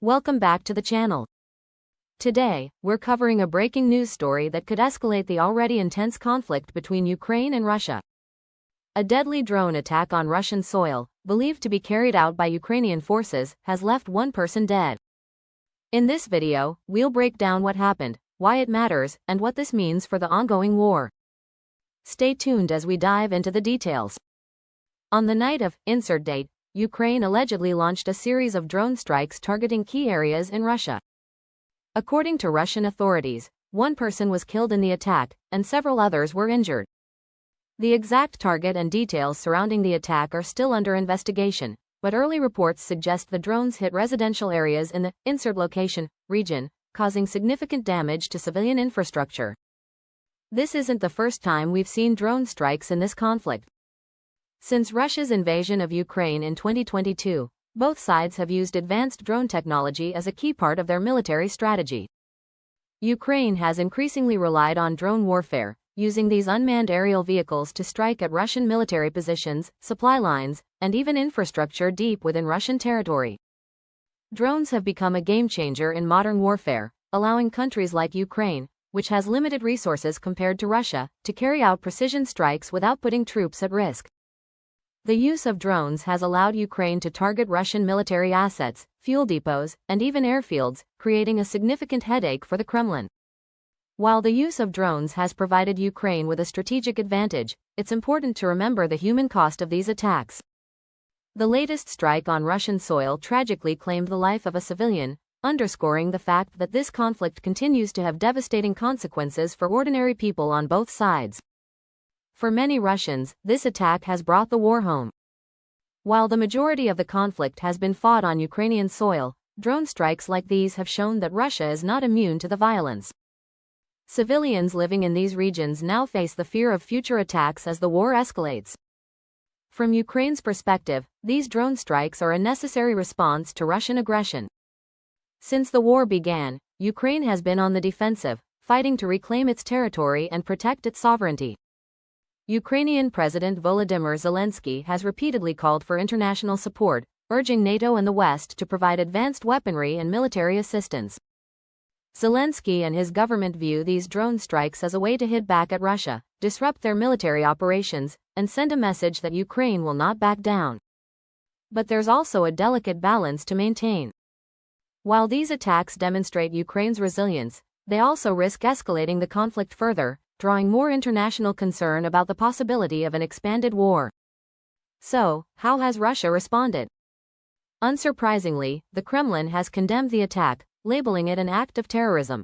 Welcome back to the channel. Today, we're covering a breaking news story that could escalate the already intense conflict between Ukraine and Russia. A deadly drone attack on Russian soil, believed to be carried out by Ukrainian forces, has left one person dead. In this video, we'll break down what happened, why it matters, and what this means for the ongoing war. Stay tuned as we dive into the details. On the night of insert date, Ukraine allegedly launched a series of drone strikes targeting key areas in Russia. According to Russian authorities, one person was killed in the attack, and several others were injured. The exact target and details surrounding the attack are still under investigation, but early reports suggest the drones hit residential areas in the insert location region, causing significant damage to civilian infrastructure. This isn't the first time we've seen drone strikes in this conflict. Since Russia's invasion of Ukraine in 2022, both sides have used advanced drone technology as a key part of their military strategy. Ukraine has increasingly relied on drone warfare, using these unmanned aerial vehicles to strike at Russian military positions, supply lines, and even infrastructure deep within Russian territory. Drones have become a game-changer in modern warfare, allowing countries like Ukraine, which has limited resources compared to Russia, to carry out precision strikes without putting troops at risk. The use of drones has allowed Ukraine to target Russian military assets, fuel depots, and even airfields, creating a significant headache for the Kremlin. While the use of drones has provided Ukraine with a strategic advantage, it's important to remember the human cost of these attacks. The latest strike on Russian soil tragically claimed the life of a civilian, underscoring the fact that this conflict continues to have devastating consequences for ordinary people on both sides. For many Russians, this attack has brought the war home. While the majority of the conflict has been fought on Ukrainian soil, drone strikes like these have shown that Russia is not immune to the violence. Civilians living in these regions now face the fear of future attacks as the war escalates. From Ukraine's perspective, these drone strikes are a necessary response to Russian aggression. Since the war began, Ukraine has been on the defensive, fighting to reclaim its territory and protect its sovereignty. Ukrainian President Volodymyr Zelensky has repeatedly called for international support, urging NATO and the West to provide advanced weaponry and military assistance. Zelensky and his government view these drone strikes as a way to hit back at Russia, disrupt their military operations, and send a message that Ukraine will not back down. But there's also a delicate balance to maintain. While these attacks demonstrate Ukraine's resilience, they also risk escalating the conflict further, drawing more international concern about the possibility of an expanded war. So, how has Russia responded? Unsurprisingly, the Kremlin has condemned the attack, labeling it an act of terrorism.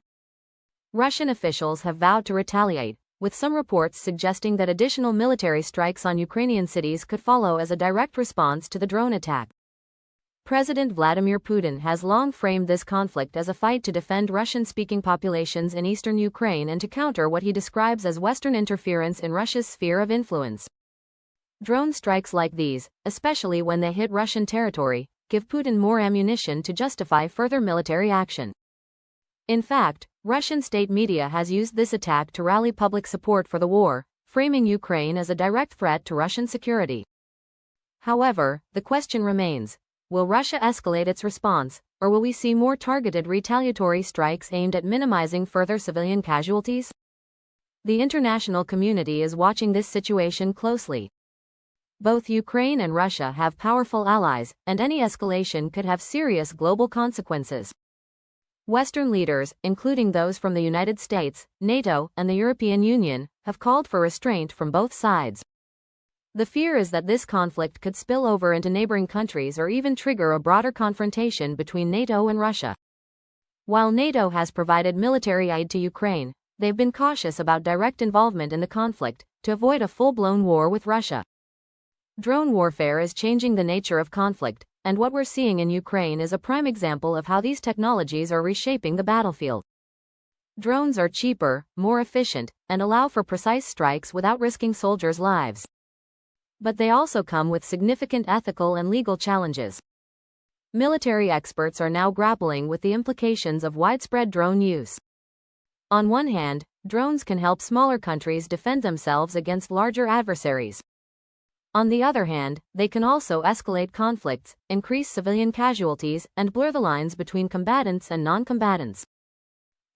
Russian officials have vowed to retaliate, with some reports suggesting that additional military strikes on Ukrainian cities could follow as a direct response to the drone attack. President Vladimir Putin has long framed this conflict as a fight to defend Russian-speaking populations in eastern Ukraine and to counter what he describes as Western interference in Russia's sphere of influence. Drone strikes like these, especially when they hit Russian territory, give Putin more ammunition to justify further military action. In fact, Russian state media has used this attack to rally public support for the war, framing Ukraine as a direct threat to Russian security. However, the question remains: will Russia escalate its response, or will we see more targeted retaliatory strikes aimed at minimizing further civilian casualties? The international community is watching this situation closely. Both Ukraine and Russia have powerful allies, and any escalation could have serious global consequences. Western leaders, including those from the United States, NATO, and the European Union, have called for restraint from both sides. The fear is that this conflict could spill over into neighboring countries or even trigger a broader confrontation between NATO and Russia. While NATO has provided military aid to Ukraine, they've been cautious about direct involvement in the conflict, to avoid a full-blown war with Russia. Drone warfare is changing the nature of conflict, and what we're seeing in Ukraine is a prime example of how these technologies are reshaping the battlefield. Drones are cheaper, more efficient, and allow for precise strikes without risking soldiers' lives. But they also come with significant ethical and legal challenges. Military experts are now grappling with the implications of widespread drone use. On one hand, drones can help smaller countries defend themselves against larger adversaries. On the other hand, they can also escalate conflicts, increase civilian casualties, and blur the lines between combatants and non-combatants.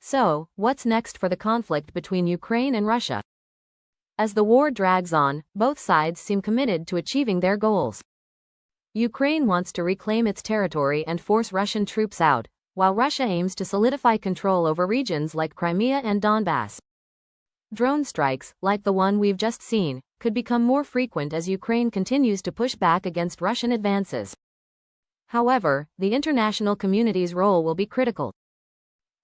So, what's next for the conflict between Ukraine and Russia? As the war drags on, both sides seem committed to achieving their goals. Ukraine wants to reclaim its territory and force Russian troops out, while Russia aims to solidify control over regions like Crimea and Donbass. Drone strikes, like the one we've just seen, could become more frequent as Ukraine continues to push back against Russian advances. However, the international community's role will be critical.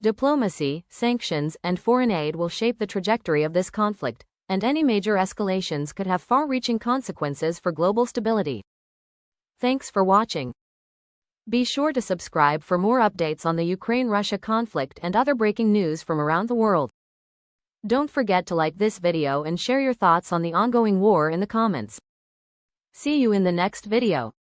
Diplomacy, sanctions, and foreign aid will shape the trajectory of this conflict, and any major escalations could have far-reaching consequences for global stability. Thanks for watching. Be sure to subscribe for more updates on the Ukraine-Russia conflict and other breaking news from around the world. Don't forget to like this video and share your thoughts on the ongoing war in the comments. See you in the next video.